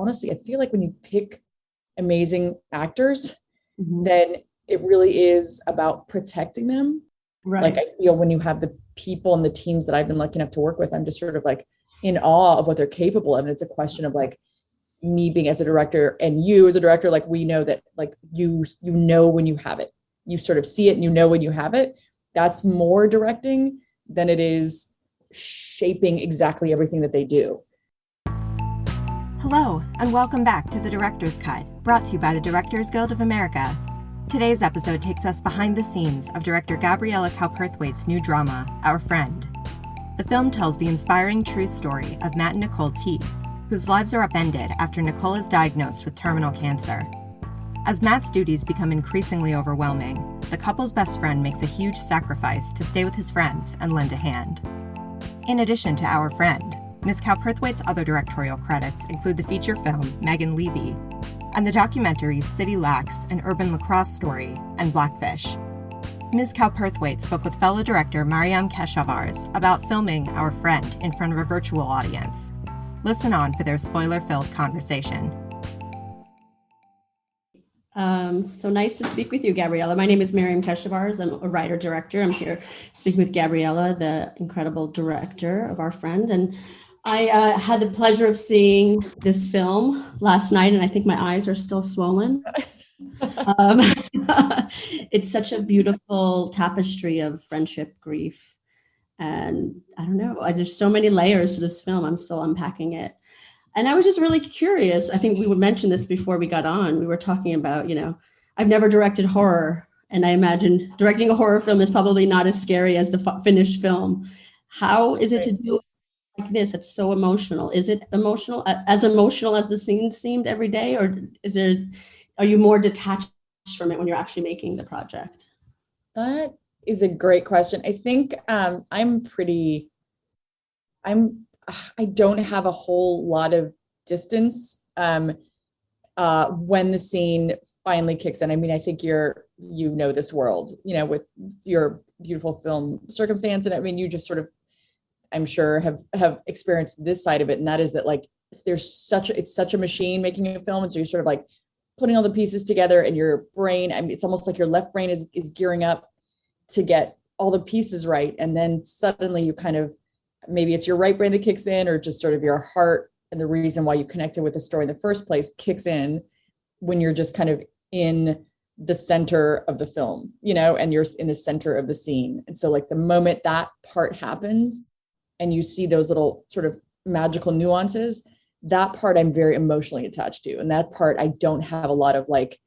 honestly, I feel like when you pick amazing actors, then it really is about protecting them. Right. Like I feel when you have the people and the teams that I've been lucky enough to work with, I'm just sort of like in awe of what they're capable of. And it's a question of like me being as a director and you as a director, like we know that like you know when you have it, you sort of see it and you know when you have it. That's more directing than it is shaping exactly everything that they do. Hello, and welcome back to The Director's Cut, brought to you by the Directors Guild of America. Today's episode takes us behind the scenes of director Gabriela Cowperthwaite's new drama, Our Friend. The film tells the inspiring true story of Matt and Nicole Teague, whose lives are upended after Nicole is diagnosed with terminal cancer. As Matt's duties become increasingly overwhelming, the couple's best friend makes a huge sacrifice to stay with his friends and lend a hand. In addition to Our Friend, Ms. Cowperthwaite's other directorial credits include the feature film Megan Levy and the documentaries City Lacks, an urban lacrosse story, and Blackfish. Ms. Cowperthwaite spoke with fellow director Maryam Keshavarz about filming Our Friend in front of a virtual audience. Listen on for their spoiler-filled conversation. So nice to speak with you, Gabriela. My name is Maryam Keshavarz. I'm a writer-director. I'm here speaking with Gabriela, the incredible director of Our Friend. And I had the pleasure of seeing this film last night, and I think my eyes are still swollen. It's such a beautiful tapestry of friendship, grief, and I don't know, there's so many layers to this film. I'm still unpacking it. And I was just really curious. I think we would mention this before we got on. We were talking about, I've never directed horror, and I imagine directing a horror film is probably not as scary as the finished film. How is it to do like this? It's so emotional. Is it emotional, as the scene seemed every day, or are you more detached from it when you're actually making the project? That is a great question. I think I don't have a whole lot of distance when the scene finally kicks in. I mean, I think you know this world, with your beautiful film Circumstance. And I mean, you just sort of, I'm sure have experienced this side of it. And that is that like, it's such a machine making a film. And so you're sort of like putting all the pieces together, and your brain, I mean, it's almost like your left brain is gearing up to get all the pieces right. And then suddenly you kind of, maybe it's your right brain that kicks in, or just sort of your heart and the reason why you connected with the story in the first place kicks in when you're just kind of in the center of the film, and you're in the center of the scene. And so like the moment that part happens and you see those little sort of magical nuances, that part I'm very emotionally attached to. And that part I don't have a lot of like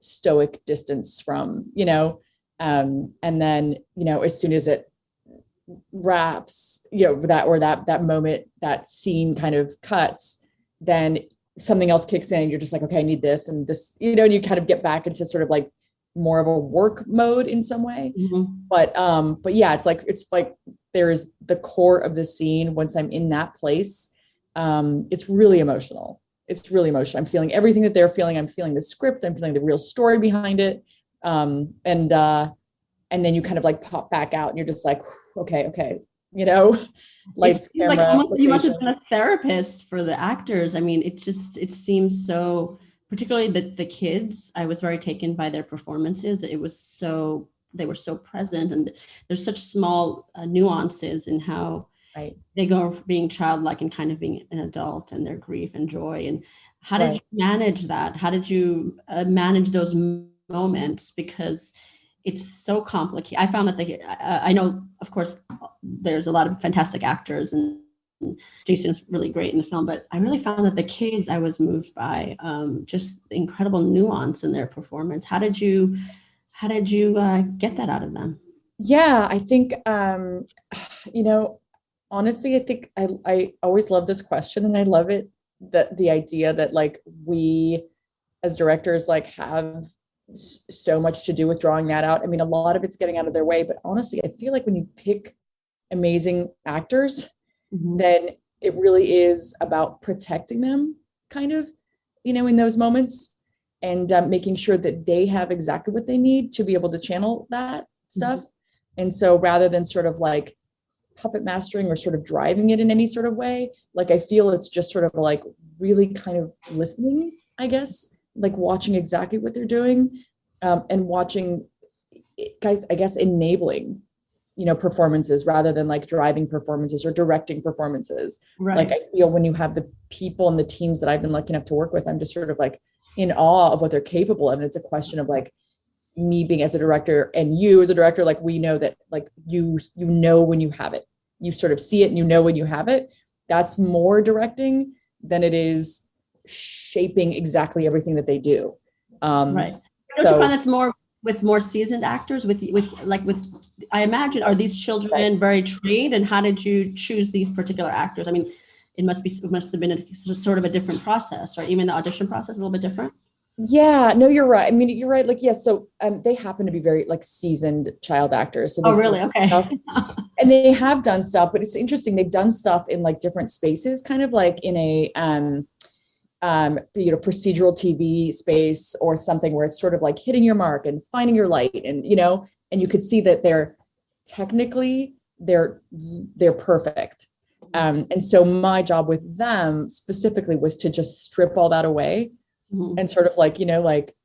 stoic distance from, and then, as soon as it wraps, that moment, that scene kind of cuts, then something else kicks in. You're just like, okay, I need this and this, and you kind of get back into sort of like more of a work mode in some way. But yeah, it's like there is the core of the scene. Once I'm in that place, it's really emotional. I'm feeling everything that they're feeling. I'm feeling the script. I'm feeling the real story behind it. And then you kind of like pop back out and you're just like, okay, lights, camera. Like almost, you must have been a therapist for the actors. I mean, it seems so, particularly the kids, I was very taken by their performances. They were so present, and there's such small nuances in how they go from being childlike and kind of being an adult, and their grief and joy. And how did you manage that? How did you manage those moments? Because it's so complicated. I found that I know, of course, there's a lot of fantastic actors, and Jason is really great in the film, but I really found that the kids, I was moved by just the incredible nuance in their performance. How did you get that out of them? Yeah, I think, honestly, I think I always love this question, and I love it, that the idea that like we as directors like have so much to do with drawing that out. I mean, a lot of it's getting out of their way, but honestly, I feel like when you pick amazing actors, then it really is about protecting them kind of, in those moments, and making sure that they have exactly what they need to be able to channel that stuff. And so rather than sort of like puppet mastering or sort of driving it in any sort of way. Like, I feel it's just sort of like really kind of listening, I guess, like watching exactly what they're doing, and watching guys, I guess, enabling, performances rather than like driving performances or directing performances. Right. Like, I feel when you have the people and the teams that I've been lucky enough to work with, I'm just sort of like in awe of what they're capable of. And it's a question of like me being as a director and you as a director, like we know that like you know when you have it, you sort of see it and you know when you have it. That's more directing than it is shaping exactly everything that they do. Right. Don't you find that's more with more seasoned actors with I imagine, are these children very trained, and how did you choose these particular actors? I mean, it must have been a sort of a different process, right? Even the audition process is a little bit different. Yeah, no, you're right. I mean, you're right. Like, yes. So they happen to be very like seasoned child actors. So oh, really? Okay. And they have done stuff, but it's interesting. They've done stuff in like different spaces, kind of like in a, procedural TV space or something where it's sort of like hitting your mark and finding your light, and and you could see that they're technically they're perfect. And so my job with them specifically was to just strip all that away. Mm-hmm. And sort of like, like,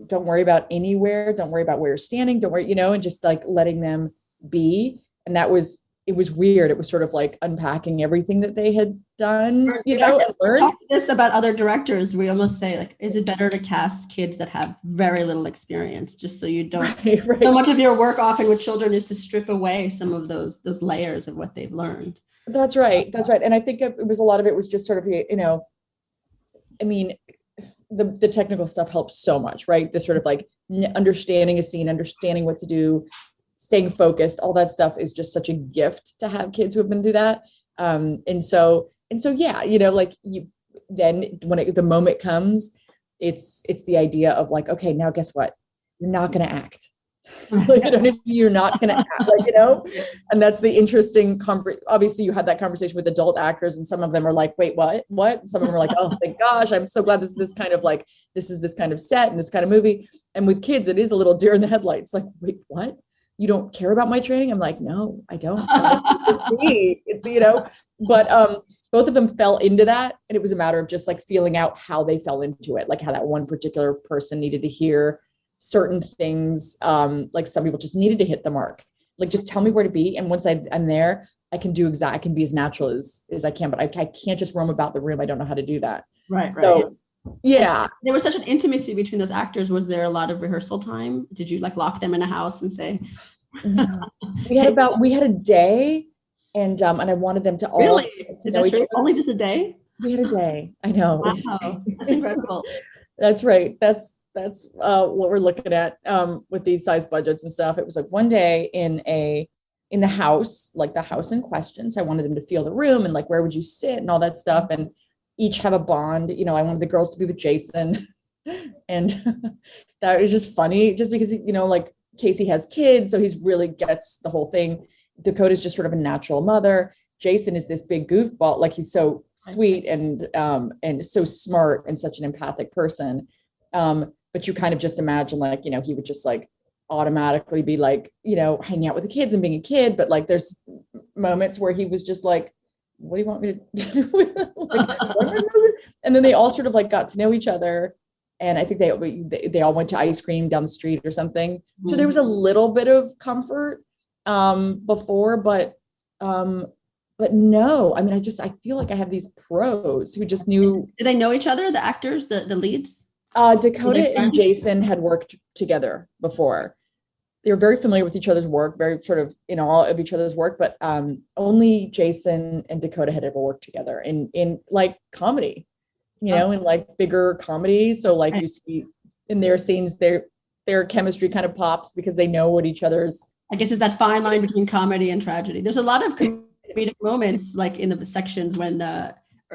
don't worry about anywhere. Don't worry about where you're standing. Don't worry, and just like letting them be. And it was weird. It was sort of like unpacking everything that they had done, and learned. Talk this about other directors. We almost say like, is it better to cast kids that have very little experience, just so you don't, right. So much of your work often with children is to strip away some of those layers of what they've learned. That's right. That's right. And I think it was a lot of it was just sort of, I mean, the technical stuff helps so much, right? The sort of like understanding a scene, understanding what to do, staying focused, all that stuff is just such a gift to have kids who have been through that. And so, yeah, like then when the moment comes, it's the idea of like, okay, now guess what? You're not going to act. You're not going to act, like, and that's the interesting obviously you had that conversation with adult actors, and some of them are like, wait, what? Some of them are like, oh, thank gosh, I'm so glad this is this kind of set and this kind of movie. And with kids, it is a little deer in the headlights. Like, wait, what? You don't care about my training? I'm like, no, I don't. It's, but both of them fell into that. And it was a matter of just like feeling out how they fell into it, like how that one particular person needed to hear certain things. Like some people just needed to hit the mark. Like, just tell me where to be. And once I'm there, I can be as natural as I can, but I can't just roam about the room. I don't know how to do that. Right. So, yeah. There was such an intimacy between those actors. Was there a lot of rehearsal time? Did you like lock them in a house and say? No. We had a day, and I wanted them to all. Really? Is that true? Only just a day? We had a day. I know. Wow. That's incredible. That's right. That's what we're looking at with these size budgets and stuff. It was like one day in the house, like the house in question. So I wanted them to feel the room and like, where would you sit and all that stuff, and each have a bond. I wanted the girls to be with Jason, and that was just funny, just because like Casey has kids, so he's really gets the whole thing. Dakota's just sort of a natural mother. Jason is this big goofball, like he's so sweet and so smart and such an empathic person. But you kind of just imagine like, he would just like automatically be like, hanging out with the kids and being a kid. But like, there's moments where he was just like, what do you want me to do with them? Like, and then they all sort of like got to know each other. And I think they all went to ice cream down the street or something. Mm-hmm. So there was a little bit of comfort before, but no, I mean, I feel like I have these pros who just knew. Do they know each other, the actors, the leads? Dakota and Jason had worked together before. They were very familiar with each other's work, very sort of in awe of each other's work, but only Jason and Dakota had ever worked together in like comedy, in like bigger comedy. So like you see in their scenes, their chemistry kind of pops because they know what each other's. I guess it's that fine line between comedy and tragedy. There's a lot of comedic moments like in the sections when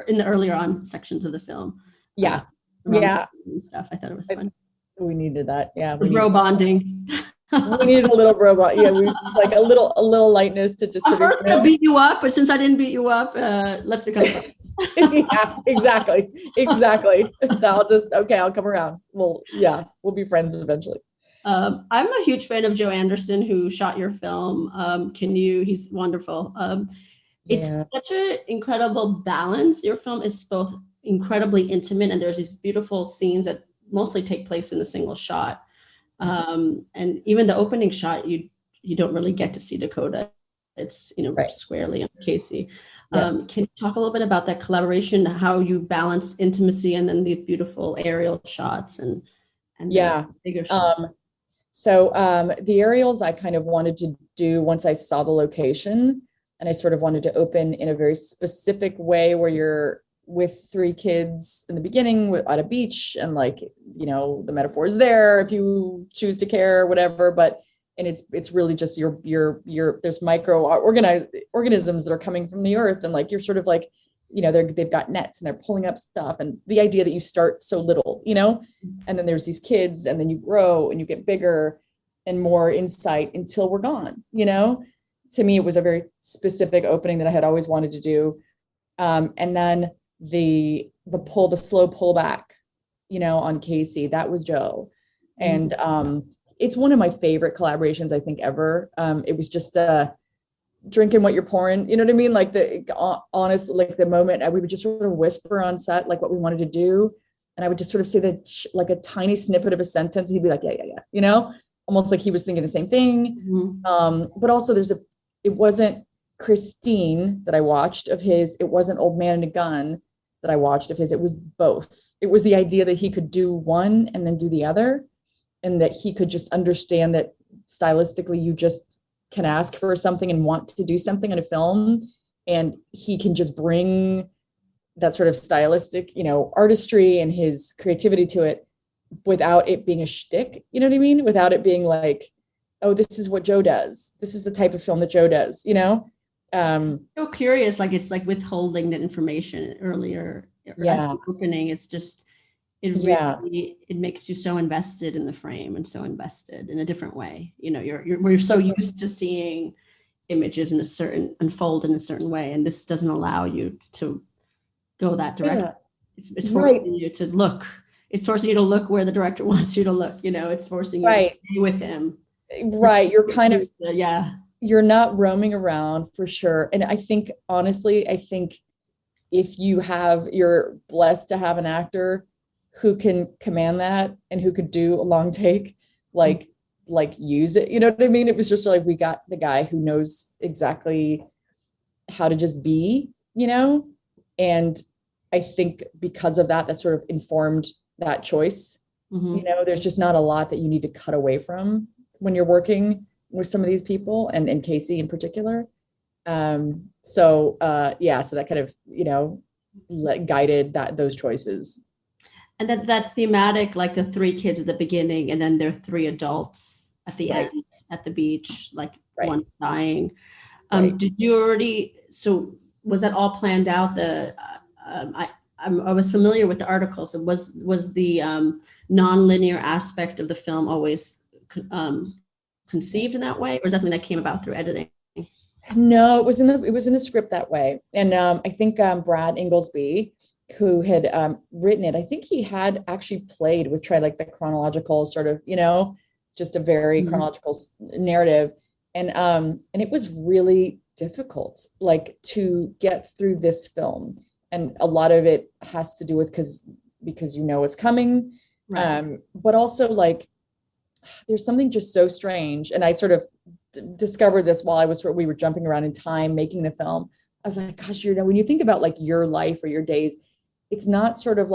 in the earlier on sections of the film. Yeah. Yeah. And stuff. I thought it was fun. We needed that. Yeah. Bro bonding. We needed a little bro bond. Yeah. We just like a little lightness to just sort of. I'll beat you up, but since I didn't beat you up, let's become friends. Yeah, exactly. So I'll come around. We'll be friends eventually. I'm a huge fan of Joe Anderson, who shot your film. He's wonderful. It's such an incredible balance. Your film is both incredibly intimate, and there's these beautiful scenes that mostly take place in a single shot. And even the opening shot, you don't really get to see Dakota. It's, squarely on Casey. Can you talk a little bit about that collaboration, how you balance intimacy and then these beautiful aerial shots and bigger shots? So the aerials I kind of wanted to do once I saw the location, and I sort of wanted to open in a very specific way where you're with 3 kids in the beginning at a beach, and the metaphor is there if you choose to care or whatever, and it's really just your there's micro organisms that are coming from the earth, and you're sort of they've got nets and they're pulling up stuff, and the idea that you start so little, and then there's these kids, and then you grow and you get bigger and more insight until we're gone. To me, it was a very specific opening that I had always wanted to do. And then the slow pullback, on Casey, that was Joe. And it's one of my favorite collaborations, I think, ever. It was just drinking what you're pouring, you know what I mean? The moment we would just sort of whisper on set, what we wanted to do. And I would just sort of say that a tiny snippet of a sentence. And he'd be like, yeah. Almost like he was thinking the same thing. But also it wasn't Christine that I watched of his. It wasn't Old Man and a Gun that I watched of his. It was both. It was the idea that he could do one and then do the other, and that he could just understand that stylistically you just can ask for something and want to do something in a film, and he can just bring that sort of stylistic, artistry and his creativity to it without it being a shtick, you know what I mean? Without it being oh, this is what Joe does. This is the type of film that Joe does, So curious, it's withholding that information earlier. Yeah. Opening, it's just, it makes you so invested in the frame and so invested in a different way. We're so used to seeing images unfold in a certain way, and this doesn't allow you to go that direction. Yeah. It's forcing you to look. It's forcing you to look where the director wants you to look. It's forcing you to stay with him. Right. You're kind of, you're not roaming around, for sure. And I think, honestly, if you're blessed to have an actor who can command that and who could do a long take, use it, you know what I mean? It was just we got the guy who knows exactly how to just be, and I think because of that sort of informed that choice. There's just not a lot that you need to cut away from when you're working with some of these people, and Casey in particular. So that kind of, guided those choices. And that thematic, the 3 kids at the beginning, and then there are 3 adults at the end at the beach, one dying. Did you already, so was that all planned out? I was familiar with the article. So was the non-linear aspect of the film always conceived in that way, or is that something that came about through editing? No, it was in the script that way. And I think Brad Inglesby, who had written it, I think he had actually played with the chronological sort of, just a very chronological narrative. And it was really difficult, to get through this film. And a lot of it has to do with because it's coming. Right. But also there's something just so strange. And I sort of discovered this while we were jumping around in time making the film. I was like, gosh, when you think about your life or your days, it's not sort of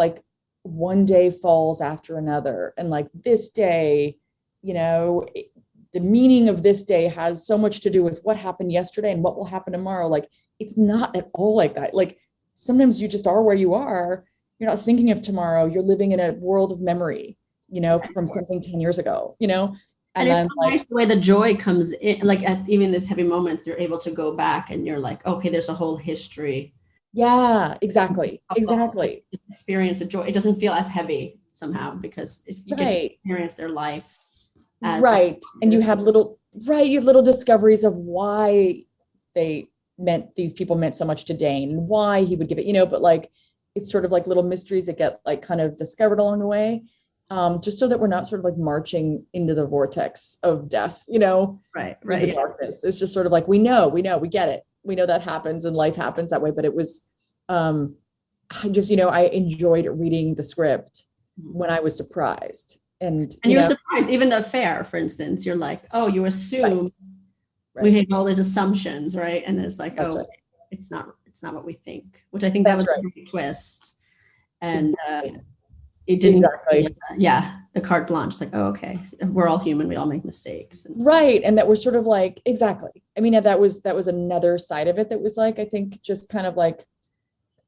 one day falls after another. And this day, the meaning of this day has so much to do with what happened yesterday and what will happen tomorrow. It's not at all like that. Sometimes you just are where you are. You're not thinking of tomorrow. You're living in a world of memory, from something 10 years ago, And it's so nice the way the joy comes in, at even these heavy moments, you're able to go back and you're okay, there's a whole history. Yeah, exactly. Experience of joy. It doesn't feel as heavy somehow because if you get to experience their life. And you have little discoveries of why these people meant so much to Dane and why he would give it, but it's sort of little mysteries that get kind of discovered along the way. just so that we're not sort of like marching into the vortex of death, Right. the darkness. It's just sort of like, we know, we get it. We know that happens and life happens that way. But it was, I just, I enjoyed reading the script when I was surprised. And you were surprised, even the affair, for instance, you're like, oh, you assume we made all these assumptions, right? And it's like, it's not what we think, which I think that was a great twist. And it didn't the carte blanche. It's like, oh, okay, we're all human, we all make mistakes. Right. And that we're sort of like, exactly. I mean, that was another side of it that was like, I think just kind of like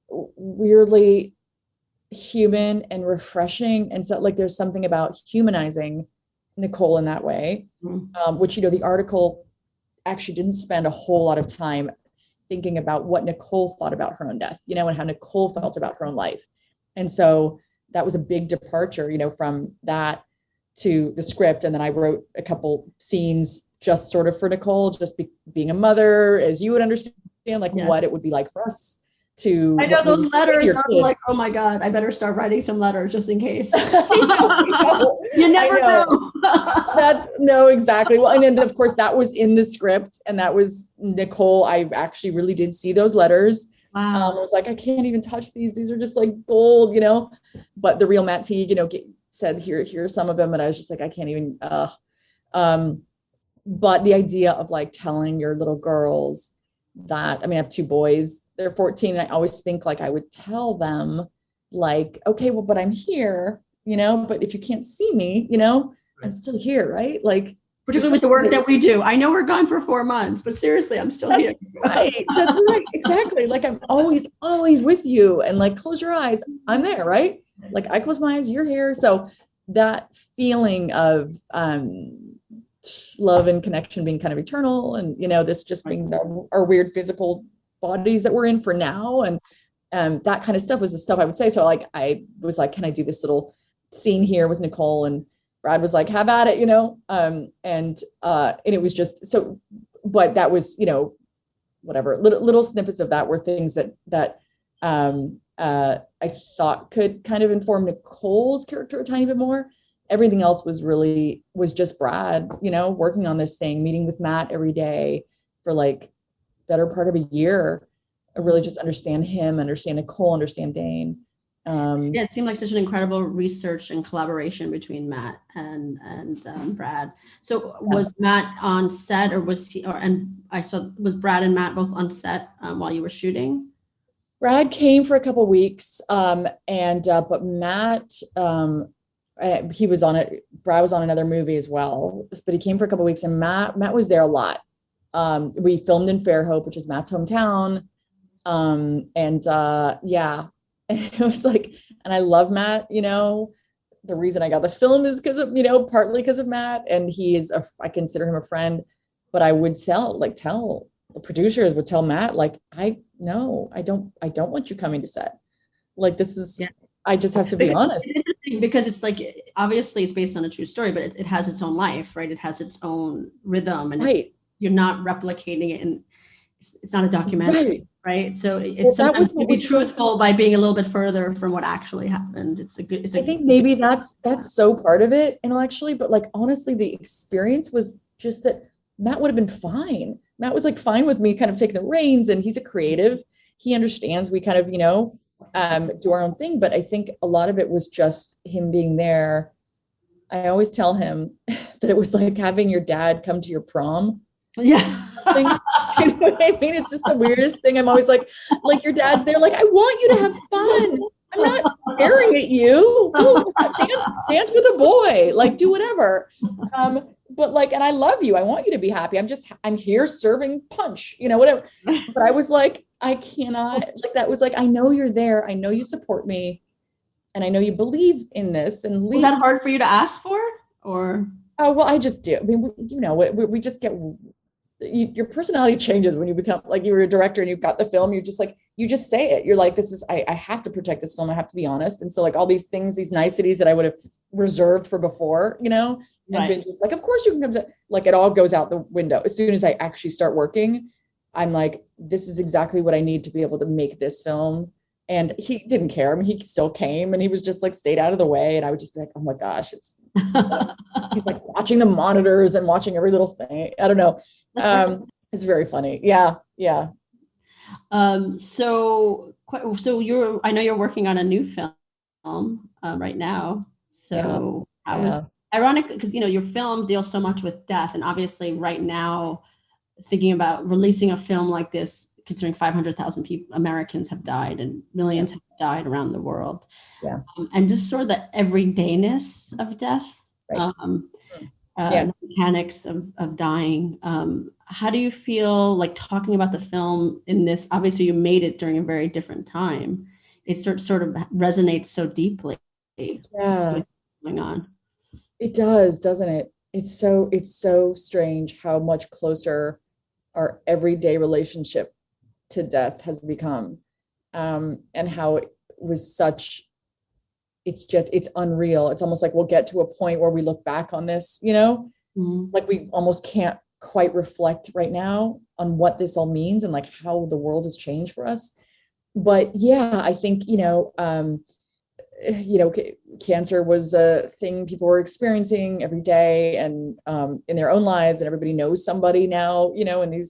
weirdly human and refreshing. And so like there's something about humanizing Nicole in that way, which the article actually didn't spend a whole lot of time thinking about what Nicole thought about her own death, and how Nicole felt about her own life. And so that was a big departure, from that to the script. And then I wrote a couple scenes just sort of for Nicole, just being a mother, as you would understand, like what it would be like for us to. I know those letters. I was like, oh my God, I better start writing some letters just in case. You never know. No, exactly. Well, and then of course that was in the script, and that was Nicole. I actually really did see those letters. Wow. I was like, I can't even touch these. These are just like gold, but the real Matt Teague, said, here's some of them. And I was just like, I can't even, but the idea of like telling your little girls that, I have two boys, they're 14. And I always think like I would tell them like, okay, well, but I'm here, but if you can't see me, I'm still here. Right. Like, particularly with the work that we do. I know we're gone for 4 months, but seriously, I'm still here. Right. That's right. Exactly. Like I'm always with you, and like, close your eyes. I'm there. Right. Like I close my eyes, you're here. So that feeling of love and connection being kind of eternal, and, this just being our weird physical bodies that we're in for now. And that kind of stuff was the stuff I would say. So like, I was like, can I do this little scene here with Nicole? And Brad was like, have at it, and it was just so, but that was, whatever, little snippets of that were things that I thought could kind of inform Nicole's character a tiny bit more. Everything else was just Brad, working on this thing, meeting with Matt every day for like better part of a year. I really just understand him, understand Nicole, understand Dane. It seemed like such an incredible research and collaboration between Matt and Brad. So was Matt on set, or was he? Was Brad and Matt both on set while you were shooting? Brad came for a couple of weeks, but Matt, he was on it. Brad was on another movie as well, but he came for a couple of weeks, and Matt was there a lot. We filmed in Fairhope, which is Matt's hometown, And it was like, and I love Matt, the reason I got the film is because of, partly because of Matt, and I consider him a friend, but I would tell the producers would tell Matt, like, I don't want you coming to set. Like, this is, I just have to be honest. It's interesting because it's like, obviously it's based on a true story, but it has its own life, right? It has its own rhythm, and you're not replicating it, and it's not a documentary. Right. So it's sometimes to be truthful by being a little bit further from what actually happened. I think maybe that's so part of it intellectually, but like, honestly, the experience was just that Matt would have been fine. Matt was like fine with me kind of taking the reins, and he's a creative. He understands we kind of, do our own thing. But I think a lot of it was just him being there. I always tell him that it was like having your dad come to your prom. Yeah. Do you know what I mean? It's just the weirdest thing. I'm always like your dad's there, like, I want you to have fun. I'm not staring at you. Go dance with a boy, like, do whatever. But like, and I love you. I want you to be happy. I'm here serving punch, whatever. But I was like, I cannot, like, that was like, I know you're there. I know you support me, and I know you believe in this. And was that hard for you to ask for, or? Oh, well, I just do. I mean, we just get, your personality changes when you become, like, you're a director and you've got the film, you just say it. You're like, this is, I have to protect this film. I have to be honest. And so like all these things, these niceties that I would have reserved for before, and been just like, of course you can come to, like, it all goes out the window. As soon as I actually start working, I'm like, this is exactly what I need to be able to make this film And he didn't care. I mean, he still came and he was just like stayed out of the way. And I would just be like, oh my gosh, he's like watching the monitors and watching every little thing. I don't know. It's very funny. Yeah. Yeah. So I know you're working on a new film right now. So how is ironic, because your film deals so much with death, and obviously right now thinking about releasing a film like this, considering 500,000 Americans have died and millions have died around the world. Yeah. And just sort of the everydayness of death, right. The mechanics of dying. How do you feel like talking about the film in this? Obviously you made it during a very different time. It sort of resonates so deeply. Yeah. What's going on? It does, doesn't it? It's so strange how much closer our everyday relationship to death has become, and how it was it's unreal. It's almost like we'll get to a point where we look back on this, like we almost can't quite reflect right now on what this all means and like how the world has changed for us. But yeah, I think, cancer was a thing people were experiencing every day and in their own lives, and everybody knows somebody now, in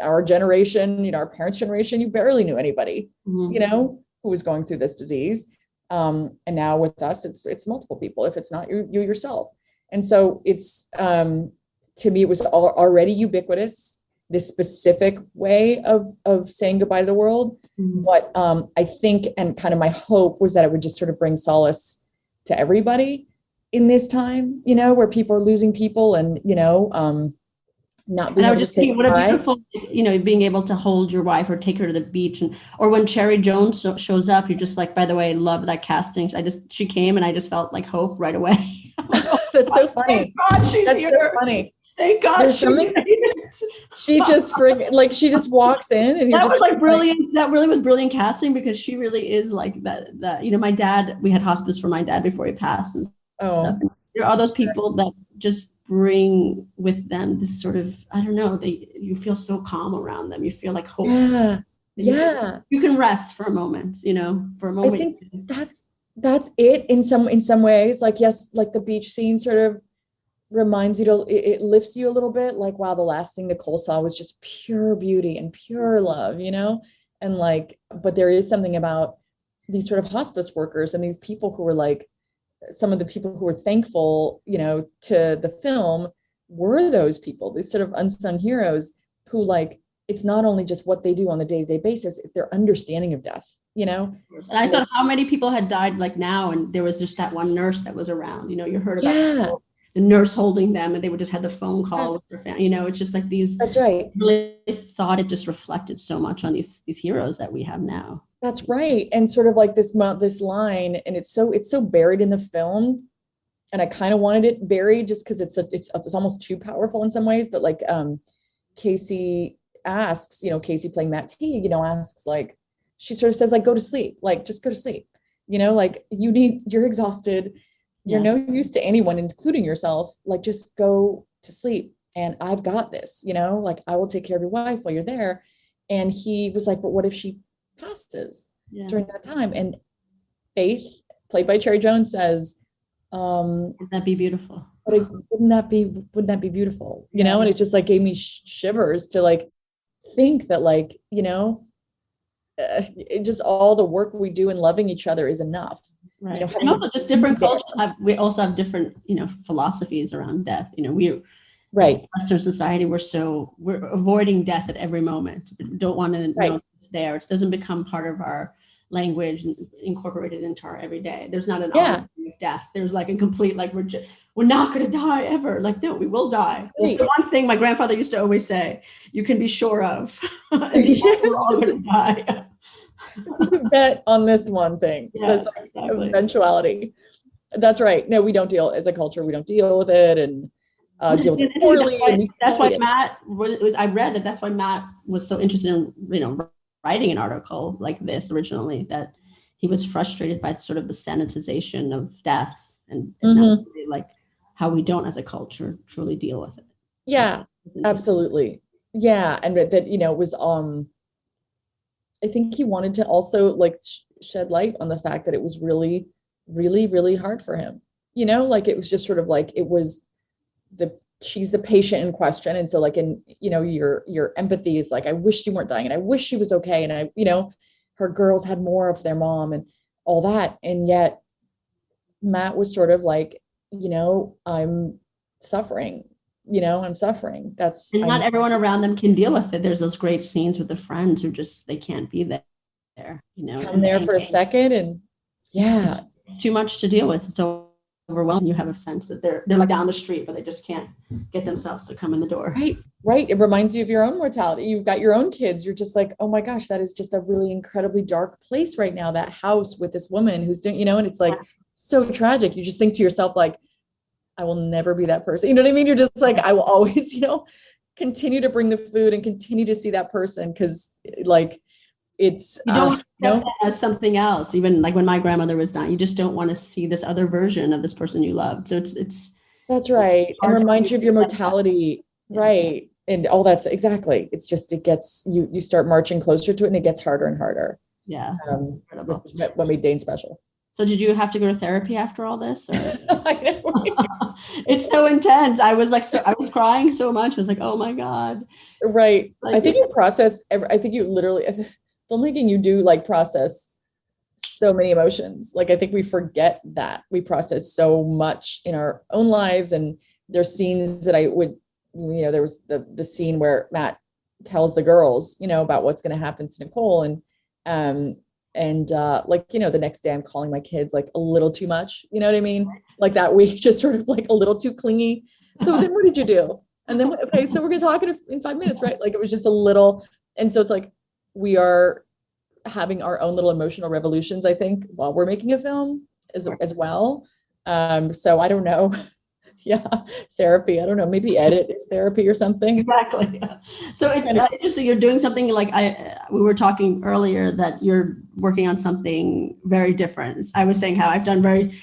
our generation, our parents' generation, you barely knew anybody, who was going through this disease. And now with us, it's multiple people, if it's not you yourself. And so it's, to me, it was already ubiquitous, this specific way of saying goodbye to the world. What I think, and kind of my hope, was that it would just sort of bring solace to everybody in this time, where people are losing people and, not being able to say what a beautiful, being able to hold your wife or take her to the beach, or when Cherry Jones shows up, you're just like, by the way, I love that casting. She came and I just felt like hope right away. That's so funny. God, she's That's here. So funny. Thank God. There's something. She just she just walks in, and that was like brilliant. That really was brilliant casting, because she really is like that. My dad. We had hospice for my dad before he passed and stuff. And there are those people that just bring with them this sort of, I don't know. You feel so calm around them. You feel like hope. Yeah. You can rest for a moment. For a moment. I think that's it in some ways. Like, yes, like the beach scene sort of reminds you it lifts you a little bit. Like, wow, the last thing Nicole saw was just pure beauty and pure love, and like, but there is something about these sort of hospice workers and these people who were like, some of the people who were thankful, to the film were those people, these sort of unsung heroes who, like, it's not only just what they do on the day-to-day basis, it's their understanding of death. And I thought how many people had died like now, and there was just that one nurse that was around. You heard about the nurse holding them, and they would just have the phone call with their family. It's just like these. That's right. I really thought it just reflected so much on these heroes that we have now. That's right, and sort of like this line, and it's so buried in the film, and I kind of wanted it buried just because it's almost too powerful in some ways. But like Casey asks, Casey playing Matt Teague, asks, like, she sort of says, like, go to sleep, like, just go to sleep, like, you're exhausted, you're no use to anyone, including yourself, like, just go to sleep and I've got this, like, I will take care of your wife while you're there. And he was like, but what if she passes during that time? And Faith, played by Cherry Jones, says, wouldn't that be beautiful? But wouldn't that be beautiful? And it just like gave me shivers to like think that, like, it just all the work we do in loving each other is enough. Right. And also just different cultures we also have different, philosophies around death. Right. Western society, we're avoiding death at every moment. We don't want to know it's there. It doesn't become part of our language and incorporated into our everyday. There's not an honor of death. There's like a complete, like, we're not going to die ever. Like, no, we will die. It's the one thing my grandfather used to always say, you can be sure of. We're all going to die. Bet on this one thing. This eventuality. That's right. No, we don't deal, as a culture, we don't deal with it, and deal with it poorly. That's why Matt was, I read that's why Matt was so interested in, writing an article like this originally, that he was frustrated by sort of the sanitization of death and not really like how we don't as a culture truly deal with it. Yeah, absolutely. Yeah. And that, was, I think he wanted to also like shed light on the fact that it was really, really, really hard for him. Like it was just sort of like, she's the patient in question. And so like, your empathy is like, I wish she weren't dying and I wish she was okay. And her girls had more of their mom and all that. And yet Matt was sort of like, I'm suffering, I'm suffering. And not everyone around them can deal with it. There's those great scenes with the friends who just, they can't be there, come there for a second. And yeah, it's too much to deal with. It's so overwhelming. You have a sense that they're like down the street, but they just can't get themselves to come in the door. Right. It reminds you of your own mortality. You've got your own kids. You're just like, oh my gosh, that is just a really incredibly dark place right now. That house with this woman who's doing, and it's like so tragic. You just think to yourself, like, I will never be that person. You know what I mean? You're just like, I will always, continue to bring the food and continue to see that person. Cause like, it's, you don't accept that as something else. Even like when my grandmother was dying, you just don't want to see this other version of this person you loved. So it's that's right. And remind you of your mortality. Right. And that's exactly. It's just, it gets, you start marching closer to it and it gets harder and harder. Yeah. What made Dane special. So did you have to go to therapy after all this? Or? I know. It's so intense. I was like, I was crying so much. I was like, oh my God. Right. Like, I think you process, I think you literally, filmmaking, you do like process so many emotions. Like, I think we forget that we process so much in our own lives. And there's scenes that I would, there was the scene where Matt tells the girls, about what's going to happen to Nicole. And the next day I'm calling my kids like a little too much, you know what I mean? Like that week, just sort of like a little too clingy. So then what did you do? And then, okay, so we're going to talk in 5 minutes, right? Like it was just a little. And so it's like, we are having our own little emotional revolutions, I think, while we're making a film as well. So I don't know. Yeah. Therapy. I don't know. Maybe edit is therapy or something. Exactly. Yeah. So it's interesting. You're doing something like we were talking earlier that you're working on something very different. I was saying how I've done very,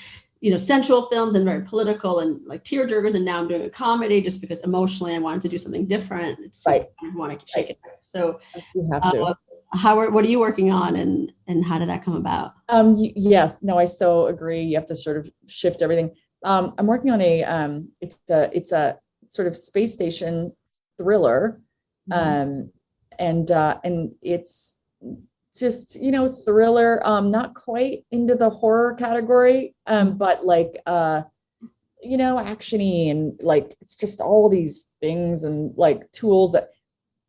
sensual films and very political and like tearjerkers. And now I'm doing a comedy just because emotionally I wanted to do something different. It's right. I want to shake it. So you have to. What are you working on and how did that come about? Yes, no, I so agree. You have to sort of shift everything. I'm working on it's a sort of space station thriller. And it's just, thriller, not quite into the horror category, but like, actiony and like, it's just all these things and like tools that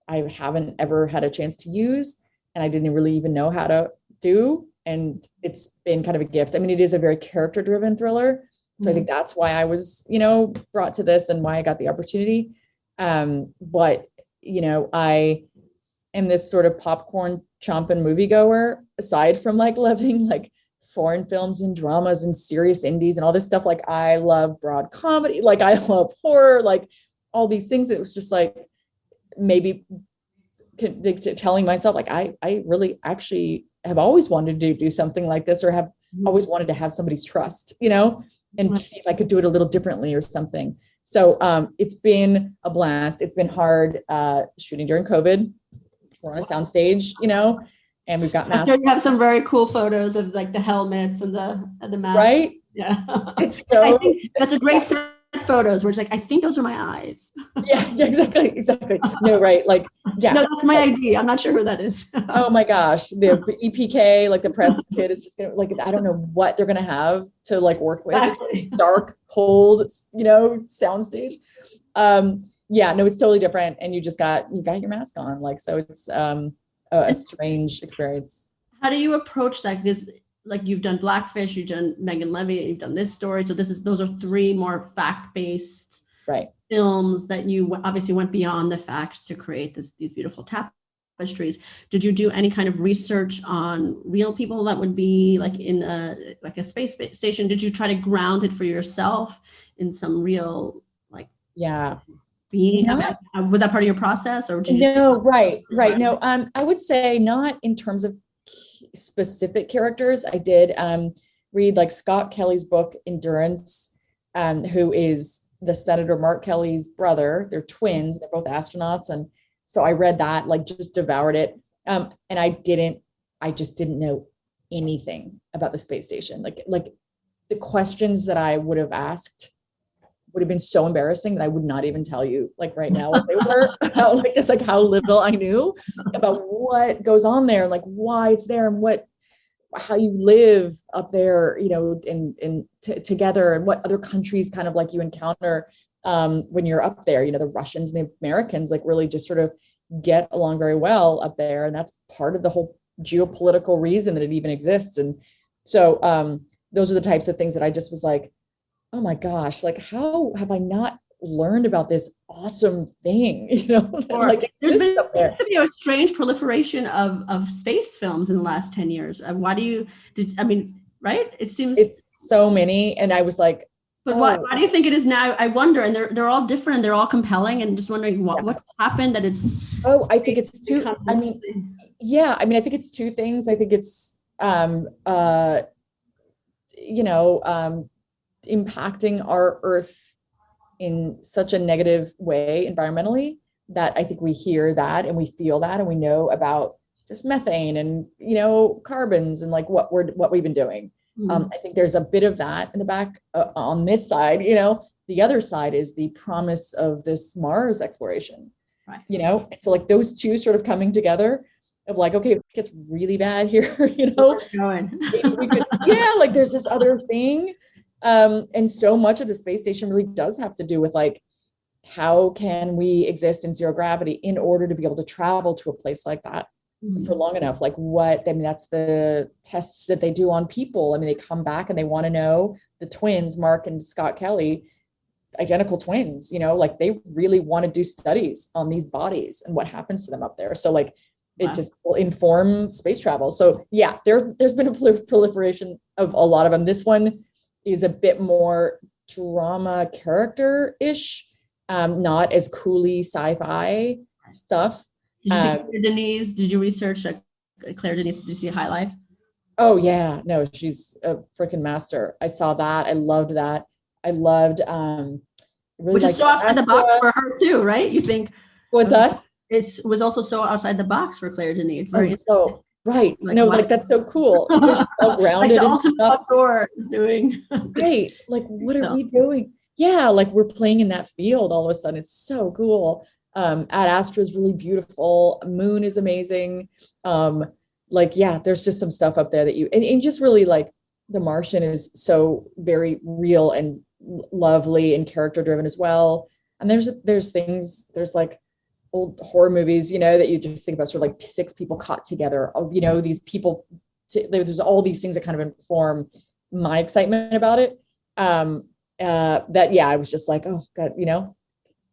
I haven't ever had a chance to use. And I didn't really even know how to do. And it's been kind of a gift. I mean, it is a very character-driven thriller. So I think that's why I was, brought to this and why I got the opportunity. But, I am this sort of popcorn chomping moviegoer, aside from like loving like foreign films and dramas and serious indies and all this stuff. Like I love broad comedy, like I love horror, like all these things. It was just like maybe telling myself like I really actually have always wanted to do something like this, or have always wanted to have somebody's trust, and see if I could do it a little differently or something. So it's been a blast. It's been hard shooting during COVID. We're on a soundstage, and we've got masks. I'm sure you have some very cool photos of like the helmets and the masks. Right? Yeah. So I think that's a great set of photos where it's like, I think those are my eyes. Yeah, exactly. No, right. Like, yeah. No, that's my ID. I'm not sure who that is. Oh my gosh. The EPK, like the press kit is just gonna like, I don't know what they're gonna have to like work with. Exactly. It's dark, cold, soundstage. Yeah, no, it's totally different. And you got your mask on. Like, so it's a strange experience. How do you approach that? Because like you've done Blackfish, you've done Megan Levy, you've done this story. So those are three more fact-based films that you obviously went beyond the facts to create these beautiful tapestries. Did you do any kind of research on real people that would be like in a space station? Did you try to ground it for yourself in some real being? Was that part of your process, or did you? No, right. No, I would say not in terms of specific characters. I did read like Scott Kelly's book Endurance, who is the Senator Mark Kelly's brother. They're twins. They're both astronauts, and so I read that, like just devoured it. And I just didn't know anything about the space station. Like the questions that I would have asked would have been so embarrassing that I would not even tell you like right now what they were, about, like just like how little I knew about what goes on there and like why it's there and how you live up there, you know, together, and what other countries kind of like you encounter when you're up there. You know, the Russians and the Americans like really just sort of get along very well up there, and that's part of the whole geopolitical reason that it even exists. And so those are the types of things that I just was like, oh my gosh, like how have I not learned about this awesome thing? You know, like there's been to be a strange proliferation of space films in the last 10 years. Why right? It seems it's so many. And I was like, but why do you think it is now? I wonder, and they're all different and they're all compelling, and just wondering what happened that it's. Oh, I think it's two. I think it's two things. I think it's, impacting our Earth in such a negative way environmentally, that I think we hear that and we feel that and we know about just methane and, you know, carbons and like what we've been doing. I think there's a bit of that in the back on this side. You know, the other side is the promise of this Mars exploration, right? You know, so like those two sort of coming together of like, okay, it gets really bad here, you know, like there's this other thing. And so much of the space station really does have to do with like, how can we exist in zero gravity in order to be able to travel to a place like that for long enough? Like that's the tests that they do on people. I mean, they come back and they want to know, the twins, Mark and Scott Kelly, identical twins, you know, like they really want to do studies on these bodies and what happens to them up there. So like, it just will inform space travel. So yeah, there's been a proliferation of a lot of them. This one is a bit more drama character-ish, not as coolly sci-fi stuff. Did you see Claire Denis? Did you research Claire Denis? Did you see High Life? Oh yeah, no, she's a freaking master. I saw that. I loved that. I loved really, which is so outside the box for her too, right? You think what's that? It was also so outside the box for Claire Denis. It's very interesting. Right. Like, no, like that's so cool. So grounded. Like the ultimate tour is doing. Right. Like, what are we doing? Yeah. Like we're playing in that field all of a sudden. It's so cool. Ad Astra is really beautiful. Moon is amazing. Like, yeah, there's just some stuff up there that and just really like The Martian is so very real and lovely and character driven as well. And there's things, there's like old horror movies, you know, that you just think about, sort of like 6 people caught together, you know, these people, there's all these things that kind of inform my excitement about it. I was just like, oh God, you know,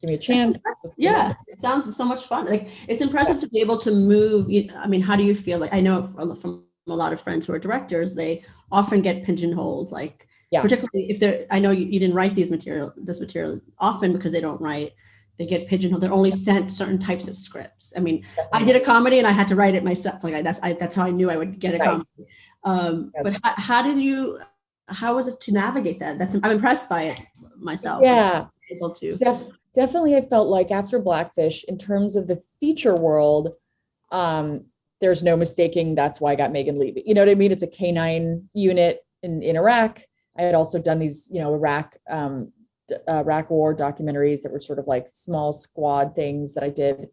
give me a chance. Yeah, it sounds so much fun. Like it's impressive to be able to move. I mean, how do you feel? Like I know from a lot of friends who are directors, they often get pigeonholed, like particularly if I know you didn't write this material often because they don't write. They get pigeonholed. They're only sent certain types of scripts. I mean, I did a comedy and I had to write it myself. Like that's how I knew I would get a comedy. But how was it to navigate that? I'm impressed by it myself. Yeah, able to. Definitely. I felt like after Blackfish, in terms of the feature world, there's no mistaking. That's why I got Megan Levy. You know what I mean? It's a K9 unit in Iraq. I had also done these, you know, Iraq war documentaries that were sort of like small squad things that I did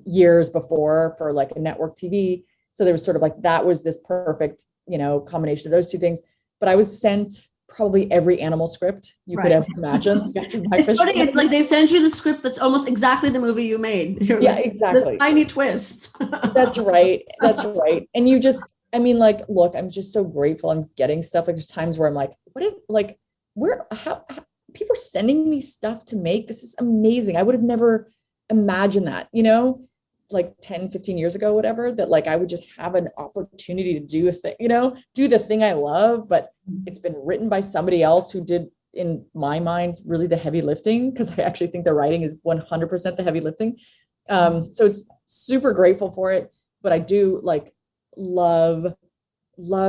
years before for like a network TV. So there was sort of like, that was this perfect, you know, combination of those two things. But I was sent probably every animal script you could ever imagine. It's funny, it's like they send you the script that's almost exactly the movie you made. Exactly. Tiny twist. That's right. And you just, I mean, like, look, I'm just so grateful I'm getting stuff. Like there's times where I'm like, how people are sending me stuff to make. This is amazing. I would have never imagined that, you know, like 10, 15 years ago, whatever, that like, I would just have an opportunity to do a thing, you know, do the thing I love, but it's been written by somebody else who did, in my mind, really the heavy lifting. Cause I actually think the writing is 100% the heavy lifting. So it's super grateful for it, but I do like love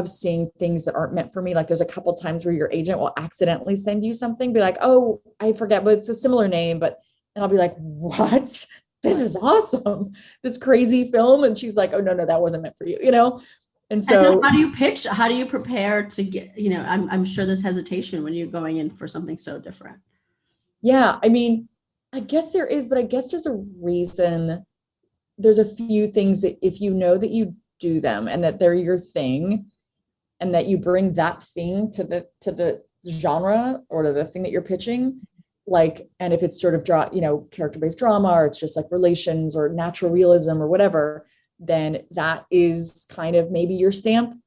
seeing things that aren't meant for me. Like there's a couple times where your agent will accidentally send you something, be like, oh, I forget, but it's a similar name, and I'll be like, what? This is awesome. This crazy film. And she's like, oh no, that wasn't meant for you, you know? And So so how do you pitch? How do you prepare to get, I'm sure there's hesitation when you're going in for something so different. yeah, I mean, I guess there is, but I guess there's a reason. There's a few things that if you know that you do them and that they're your thing and that you bring that thing to the genre or to the thing that you're pitching, like, and if it's sort of character-based drama, or it's just like relations or natural realism or whatever, then that is kind of maybe your stamp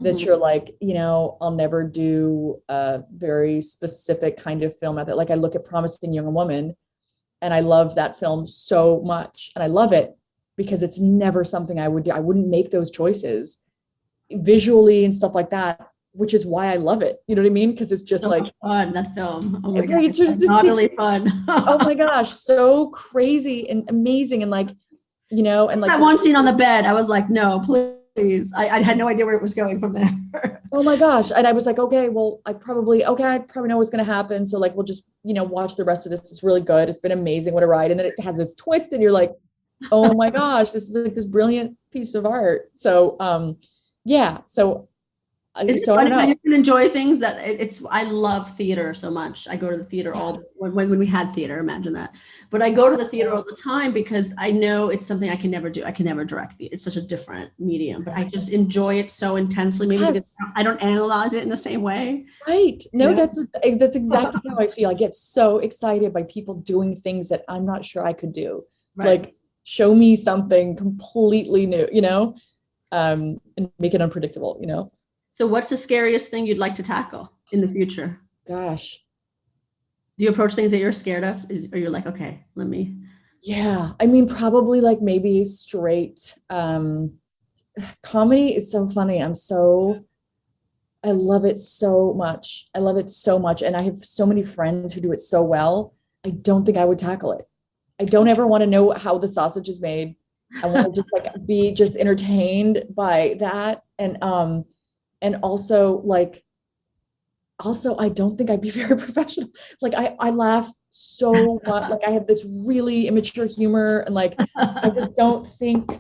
that you're like, I'll never do a very specific kind of film at that. Like I look at Promising Young Woman and I love that film so much and I love it because it's never something I would do. I wouldn't make those choices visually and stuff like that, which is why I love it. You know what I mean? Because it's just so like fun, that film. Oh my God, it's just not really fun. Oh my gosh, so crazy and amazing. And like, and like that one scene on the bed, I was like, no, please. I had no idea where it was going from there. Oh my gosh. And I was like, okay, well, I probably know what's going to happen. So like, we'll just, watch the rest of this. It's really good. It's been amazing. What a ride. And then it has this twist and you're like, oh my gosh, this is like this brilliant piece of art. So, yeah. So I don't know. You can enjoy things that I love theater so much. I go to the theater when we had theater, imagine that. But I go to the theater all the time because I know it's something I can never do. I can never direct theater. It's such a different medium, but I just enjoy it so intensely. Maybe because I don't analyze it in the same way. Right. No, that's exactly how I feel. I get so excited by people doing things that I'm not sure I could do. Right. Like show me something completely new, and make it unpredictable, So what's the scariest thing you'd like to tackle in the future? Gosh. Do you approach things that you're scared of? Or you're like, okay, let me. Yeah. I mean, probably like maybe straight comedy is so funny. I love it so much. I love it so much. And I have so many friends who do it so well. I don't think I would tackle it. I don't ever want to know how the sausage is made. I want to just like be just entertained by that. And also I don't think I'd be very professional. Like I laugh so much. Like I have this really immature humor and like, I just don't think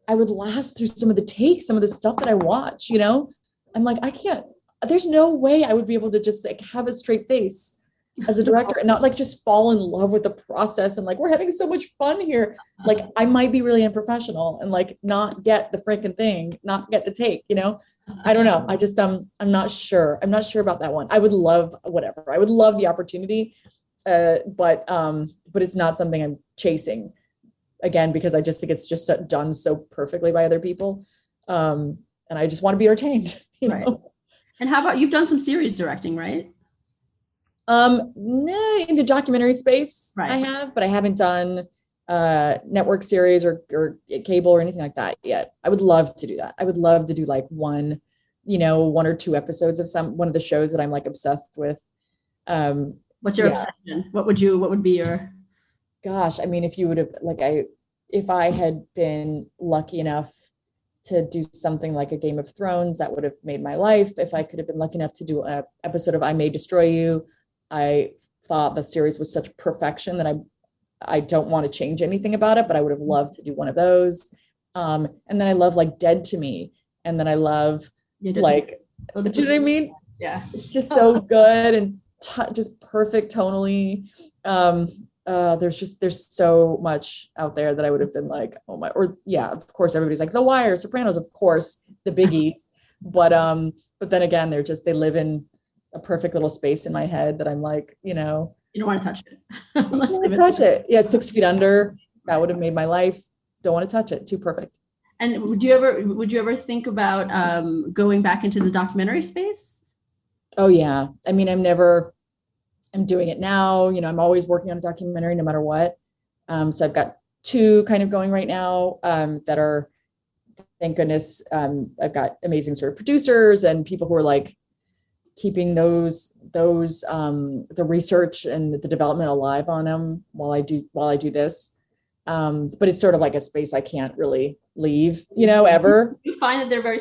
I would last through some of the stuff that I watch, I'm like, I can't, there's no way I would be able to just like have a straight face as a director and not like just fall in love with the process. And like, we're having so much fun here. Like I might be really unprofessional and like not get the freaking thing, not get the take, I don't know. I just, I'm not sure. I'm not sure about that one. I would love whatever. I would love the opportunity. But it's not something I'm chasing again, because I just think it's just done so perfectly by other people. And I just want to be entertained, right. And how about, you've done some series directing, right? In the documentary space, right. I have, but I haven't done network series or cable or anything like that yet. I would love to do that. I would love to do like one or two episodes of one of the shows that I'm like obsessed with. What's your obsession? What would be your? Gosh, I mean, if you would have if I had been lucky enough to do something like a Game of Thrones, that would have made my life. If I could have been lucky enough to do an episode of I May Destroy You, I thought the series was such perfection that I don't want to change anything about it, but I would have loved to do one of those. And then I love like Dead to Me. And then I love do you know what I mean? Yeah. It's just so good and just perfect tonally. There's so much out there that I would have been like, oh my, or yeah, of course, everybody's like The Wire, Sopranos, of course, the biggies. But then again, they live in a perfect little space in my head that I'm like, you don't want to touch it. Let's touch it. Yeah. 6 Feet Under. That would have made my life. Don't want to touch it. Too perfect. And would you ever think about going back into the documentary space? Oh yeah. I mean, I'm doing it now. I'm always working on a documentary no matter what. So I've got 2 kind of going right now that are, thank goodness, I've got amazing sort of producers and people who are like keeping those the research and the development alive on them while I do this. But it's sort of like a space I can't really leave, ever. You find that they're very,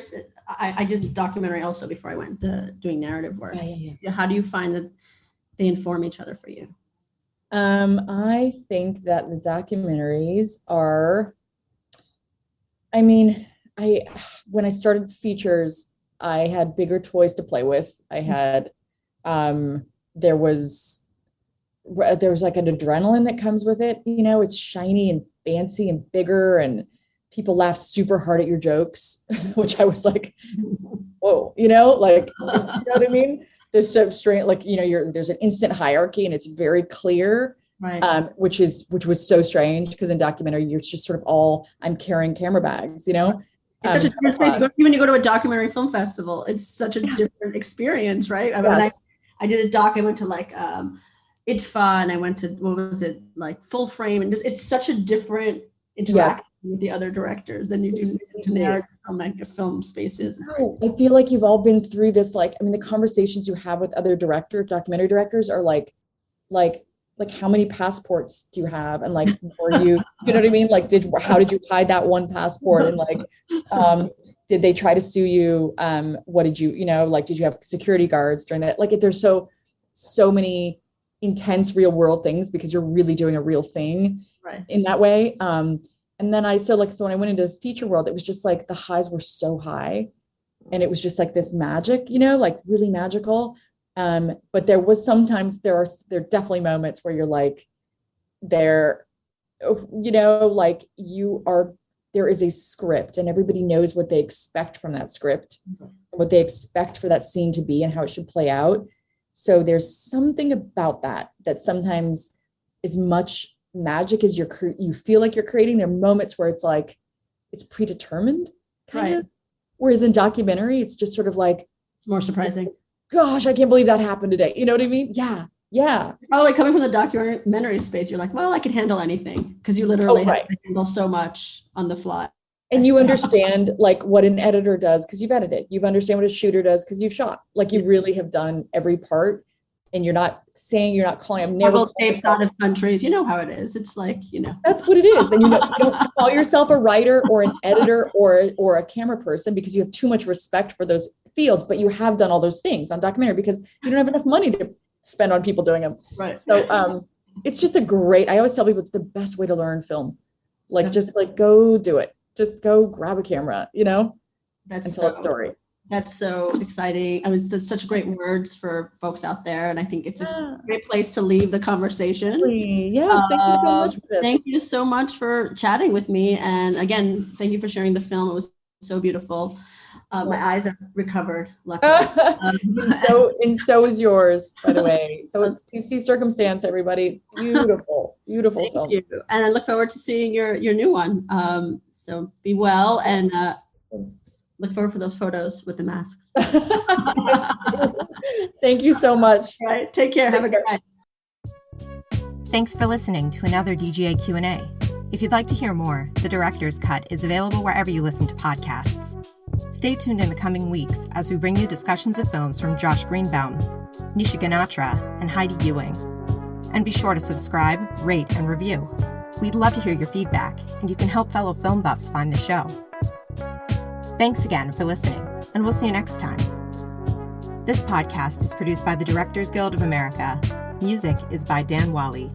I did a documentary also before I went to doing narrative work. Yeah. How do you find that they inform each other for you? I think that the documentaries are, I mean, when I started features, I had bigger toys to play with. I had, there was like an adrenaline that comes with it. You know, it's shiny and fancy and bigger, and people laugh super hard at your jokes, which I was like, whoa, you know, like, you know what I mean? There's so strange, like, you know, there's an instant hierarchy and it's very clear, Right. Which was so strange because in documentary, you're just sort of all, I'm carrying camera bags, you know? It's such a different space. When you go to a documentary film festival, it's such a different experience, right? I mean, Yes. I did a doc, I went to like ITFA, and I went to, what was it, like Full Frame, and it's such a different interaction with the other directors than you do to narrative film spaces. I feel like you've all been through this, like, I mean, the conversations you have with other documentary directors are like how many passports do you have? And like, were you know what I mean? Like, how did you hide that one passport? And like, did they try to sue you? What did you know, like, did you have security guards during that? Like, there's so many intense real world things because you're really doing a real thing in that way. And then so when I went into the feature world, it was just like the highs were so high and it was just like this magic, you know, like really magical. But there are definitely moments where you're like, there is a script and everybody knows what they expect from that script, what they expect for that scene to be and how it should play out. So there's something about that sometimes as much magic as you feel like you're creating, there are moments where it's like, it's predetermined kind of. Whereas in documentary, it's just sort of like, it's more surprising. Gosh, I can't believe that happened today. You know what I mean? Yeah. Yeah. Probably coming from the documentary space, you're like, well, I can handle anything because you literally have to handle so much on the fly. And you understand like what an editor does because you've edited. You understand what a shooter does because you've shot. Like you really have done every part. And you're not calling. I'm never tapes out of countries. You know how it is. It's like, you know, that's what it is. And you don't call yourself a writer or an editor or a camera person because you have too much respect for those fields. But you have done all those things on documentary because you don't have enough money to spend on people doing them. Right. So it's just I always tell people it's the best way to learn film. Like just like go do it. Just go grab a camera. You know, and tell a story. That's so exciting. I mean, it's such great words for folks out there. And I think it's a great place to leave the conversation. Yes, thank you so much for this. Thank you so much for chatting with me. And again, thank you for sharing the film. It was so beautiful. My eyes are recovered, luckily. and so is yours, by the way. So it's PC Circumstance, everybody. Beautiful, beautiful film. Thank you. And I look forward to seeing your new one. So be well and look forward for those photos with the masks. Thank you so much. All right. Take care. Have a good night. Thanks for listening to another DGA Q&A. If you'd like to hear more, The Director's Cut is available wherever you listen to podcasts. Stay tuned in the coming weeks as we bring you discussions of films from Josh Greenbaum, Nisha Ganatra, and Heidi Ewing. And be sure to subscribe, rate, and review. We'd love to hear your feedback, and you can help fellow film buffs find the show. Thanks again for listening, and we'll see you next time. This podcast is produced by the Directors Guild of America. Music is by Dan Wally.